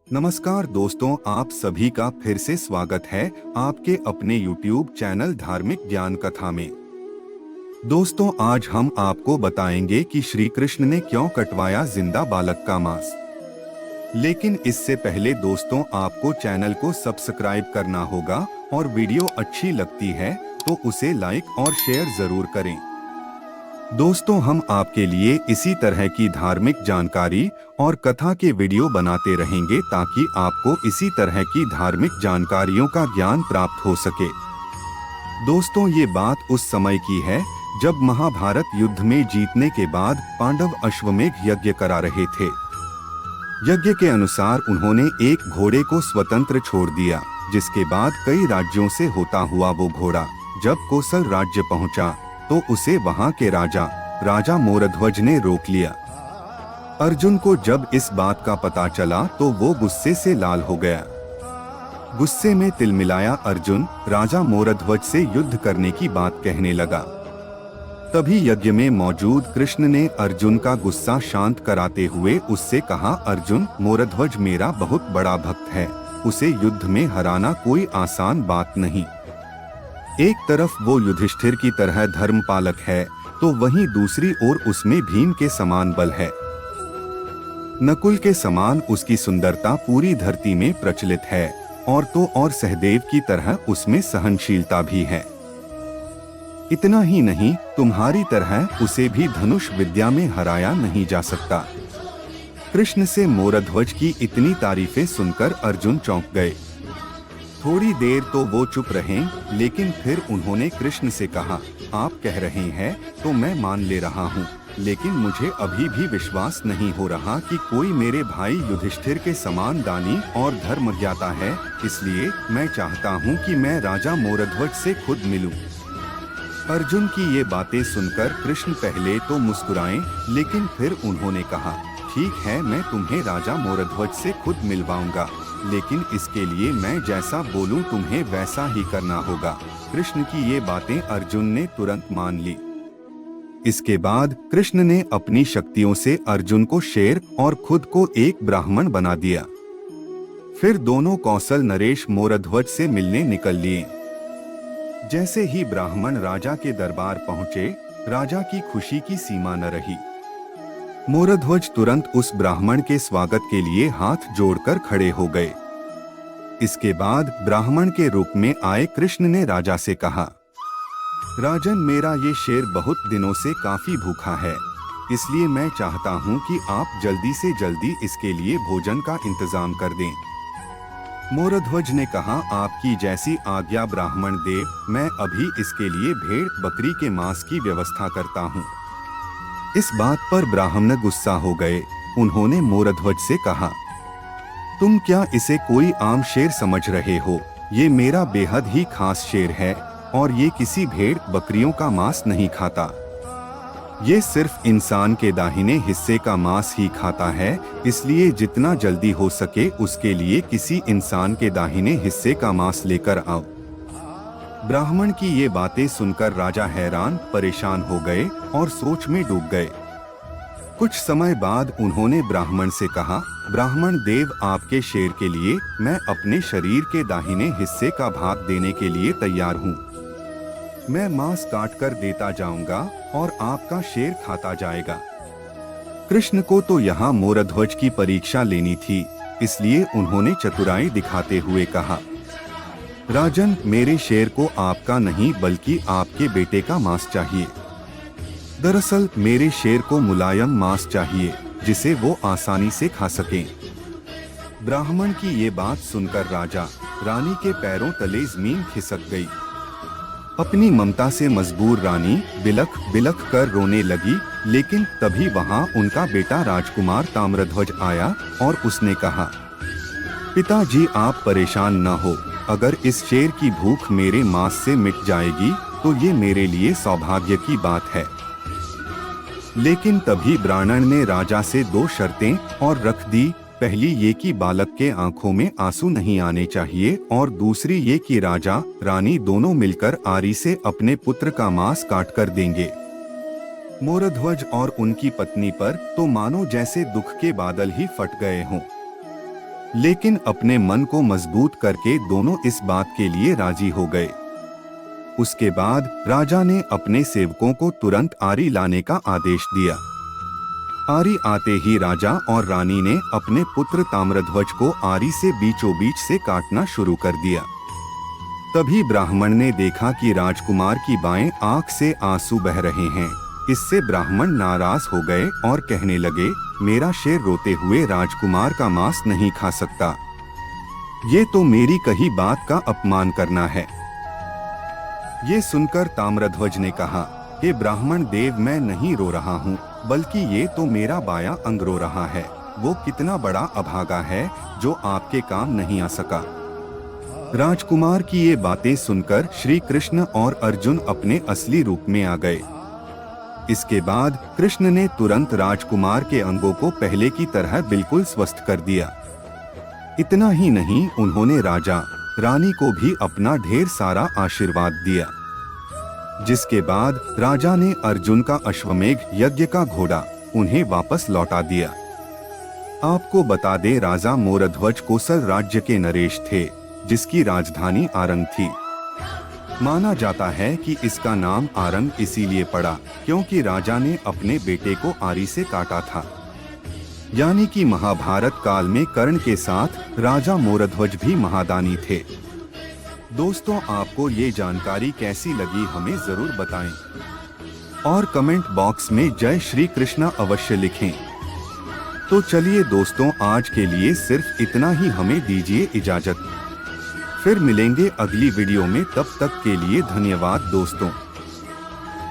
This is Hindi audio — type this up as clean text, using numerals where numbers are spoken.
नमस्कार दोस्तों, आप सभी का फिर से स्वागत है आपके अपने YouTube चैनल धार्मिक ज्ञान कथा में। दोस्तों, आज हम आपको बताएंगे कि श्री कृष्ण ने क्यों कटवाया जिंदा बालक का मांस। लेकिन इससे पहले दोस्तों, आपको चैनल को सब्सक्राइब करना होगा और वीडियो अच्छी लगती है तो उसे लाइक और शेयर जरूर करें। दोस्तों, हम आपके लिए इसी तरह की धार्मिक जानकारी और कथा के वीडियो बनाते रहेंगे ताकि आपको इसी तरह की धार्मिक जानकारियों का ज्ञान प्राप्त हो सके। दोस्तों, ये बात उस समय की है जब महाभारत युद्ध में जीतने के बाद पांडव अश्वमेध यज्ञ करा रहे थे। यज्ञ के अनुसार उन्होंने एक घोड़े को स्वतंत्र छोड़ दिया, जिसके बाद कई राज्यों से होता हुआ वो घोड़ा जब कोसल राज्य पहुंचा तो उसे वहां के राजा मोरध्वज ने रोक लिया। अर्जुन को जब इस बात का पता चला तो वो गुस्से से लाल हो गया। गुस्से में तिलमिलाया अर्जुन राजा मोरध्वज से युद्ध करने की बात कहने लगा। तभी यज्ञ में मौजूद कृष्ण ने अर्जुन का गुस्सा शांत कराते हुए उससे कहा, अर्जुन, मोरध्वज मेरा बहुत बड़ा भक्त है, उसे युद्ध में हराना कोई आसान बात नहीं। एक तरफ वो युधिष्ठिर की तरह धर्म पालक है तो वहीं दूसरी ओर उसमें भीम के समान बल है। नकुल के समान उसकी सुंदरता पूरी धरती में प्रचलित है और तो और सहदेव की तरह उसमें सहनशीलता भी है। इतना ही नहीं, तुम्हारी तरह उसे भी धनुष विद्या में हराया नहीं जा सकता। कृष्ण से मोरध्वज की इतनी तारीफें सुनकर अर्जुन चौंक गए। थोड़ी देर तो वो चुप रहे, लेकिन फिर उन्होंने कृष्ण से कहा, आप कह रहे हैं तो मैं मान ले रहा हूँ, लेकिन मुझे अभी भी विश्वास नहीं हो रहा कि कोई मेरे भाई युधिष्ठिर के समान दानी और धर्मज्ञाता है। इसलिए मैं चाहता हूँ कि मैं राजा मोरध्वज से खुद मिलूं। अर्जुन की ये बातें सुनकर कृष्ण पहले तो मुस्कुराए, लेकिन फिर उन्होंने कहा, ठीक है, मैं तुम्हें राजा मोरध्वज से खुद मिलवाऊंगा, लेकिन इसके लिए मैं जैसा बोलूं तुम्हें वैसा ही करना होगा। कृष्ण की ये बातें अर्जुन ने तुरंत मान ली। इसके बाद कृष्ण ने अपनी शक्तियों से अर्जुन को शेर और खुद को एक ब्राह्मण बना दिया। फिर दोनों कौशल नरेश मोरध्वज से मिलने निकल लिए। जैसे ही ब्राह्मण राजा के दरबार पहुंचे, राजा की खुशी की सीमा न रही। मोरध्वज तुरंत उस ब्राह्मण के स्वागत के लिए हाथ जोड़कर खड़े हो गए। इसके बाद ब्राह्मण के रूप में आए कृष्ण ने राजा से कहा, राजन, मेरा ये शेर बहुत दिनों से काफी भूखा है, इसलिए मैं चाहता हूँ कि आप जल्दी से जल्दी इसके लिए भोजन का इंतजाम कर दें। मोरध्वज ने कहा, आपकी जैसी आज्ञा ब्राह्मण देव, मैं अभी इसके लिए भेड़ बकरी के मांस की व्यवस्था करता हूँ। इस बात पर ब्राह्मण गुस्सा हो गए। उन्होंने मोरध्वज से कहा, तुम क्या इसे कोई आम शेर समझ रहे हो? ये मेरा बेहद ही खास शेर है और ये किसी भेड़ बकरियों का मांस नहीं खाता। ये सिर्फ इंसान के दाहिने हिस्से का मांस ही खाता है, इसलिए जितना जल्दी हो सके उसके लिए किसी इंसान के दाहिने हिस्से का मांस लेकर आओ। ब्राह्मण की ये बातें सुनकर राजा हैरान परेशान हो गए और सोच में डूब गए। कुछ समय बाद उन्होंने ब्राह्मण से कहा, ब्राह्मण देव, आपके शेर के लिए मैं अपने शरीर के दाहिने हिस्से का भाग देने के लिए तैयार हूँ। मैं मांस काट कर देता जाऊंगा और आपका शेर खाता जाएगा। कृष्ण को तो यहाँ मोरध्वज की परीक्षा लेनी थी, इसलिए उन्होंने चतुराई दिखाते हुए कहा, राजन, मेरे शेर को आपका नहीं बल्कि आपके बेटे का मांस चाहिए। दरअसल मेरे शेर को मुलायम मांस चाहिए जिसे वो आसानी से खा सकें। ब्राह्मण की ये बात सुनकर राजा रानी के पैरों तले जमीन खिसक गई। अपनी ममता से मजबूर रानी बिलख बिलख कर रोने लगी, लेकिन तभी वहां उनका बेटा राजकुमार ताम्रध्वज आया और उसने कहा, पिताजी, आप परेशान न हो, अगर इस शेर की भूख मेरे मांस से मिट जाएगी तो ये मेरे लिए सौभाग्य की बात है। लेकिन तभी ब्राह्मण ने राजा से दो शर्तें और रख दी। पहली ये कि बालक के आंखों में आंसू नहीं आने चाहिए और दूसरी ये कि राजा रानी दोनों मिलकर आरी से अपने पुत्र का मांस काट कर देंगे। मोरध्वज और उनकी पत्नी पर तो मानो जैसे दुख के बादल ही फट गए हों। लेकिन अपने मन को मजबूत करके दोनों इस बात के लिए राजी हो गए। उसके बाद राजा ने अपने सेवकों को तुरंत आरी लाने का आदेश दिया। आरी आते ही राजा और रानी ने अपने पुत्र ताम्रध्वज को आरी से बीचों बीच से काटना शुरू कर दिया। तभी ब्राह्मण ने देखा कि राजकुमार की बाएं आंख से आंसू बह रहे हैं। इससे ब्राह्मण नाराज हो गए और कहने लगे, मेरा शेर रोते हुए राजकुमार का मांस नहीं खा सकता। ये तो मेरी कही बात का अपमान करना है। ये सुनकर ताम्रध्वज ने कहा, हे ब्राह्मण देव, मैं नहीं रो रहा हूँ, बल्कि ये तो मेरा बायां अंग रो रहा है। वो कितना बड़ा अभागा है जो आपके काम नहीं आ सका। राजकुमार की ये बातें सुनकर श्री कृष्ण और अर्जुन अपने असली रूप में आ गए। इसके बाद कृष्ण ने तुरंत राजकुमार के अंगों को पहले की तरह बिल्कुल स्वस्थ कर दिया। इतना ही नहीं, उन्होंने राजा रानी को भी अपना ढेर सारा आशीर्वाद दिया। जिसके बाद राजा ने अर्जुन का अश्वमेघ यज्ञ का घोड़ा उन्हें वापस लौटा दिया। आपको बता दें, राजा मोरध्वज कोसल राज्य के नरेश थे, जिसकी राजधानी आरंग थी। माना जाता है कि इसका नाम आरंग इसीलिए पड़ा क्योंकि राजा ने अपने बेटे को आरी से काटा था। यानी कि महाभारत काल में कर्ण के साथ राजा मोरध्वज भी महादानी थे। दोस्तों, आपको ये जानकारी कैसी लगी हमें जरूर बताएं और कमेंट बॉक्स में जय श्री कृष्णा अवश्य लिखें। तो चलिए दोस्तों, आज के लिए सिर्फ इतना ही, हमें दीजिए इजाजत। फिर मिलेंगे अगली वीडियो में, तब तक के लिए धन्यवाद दोस्तों।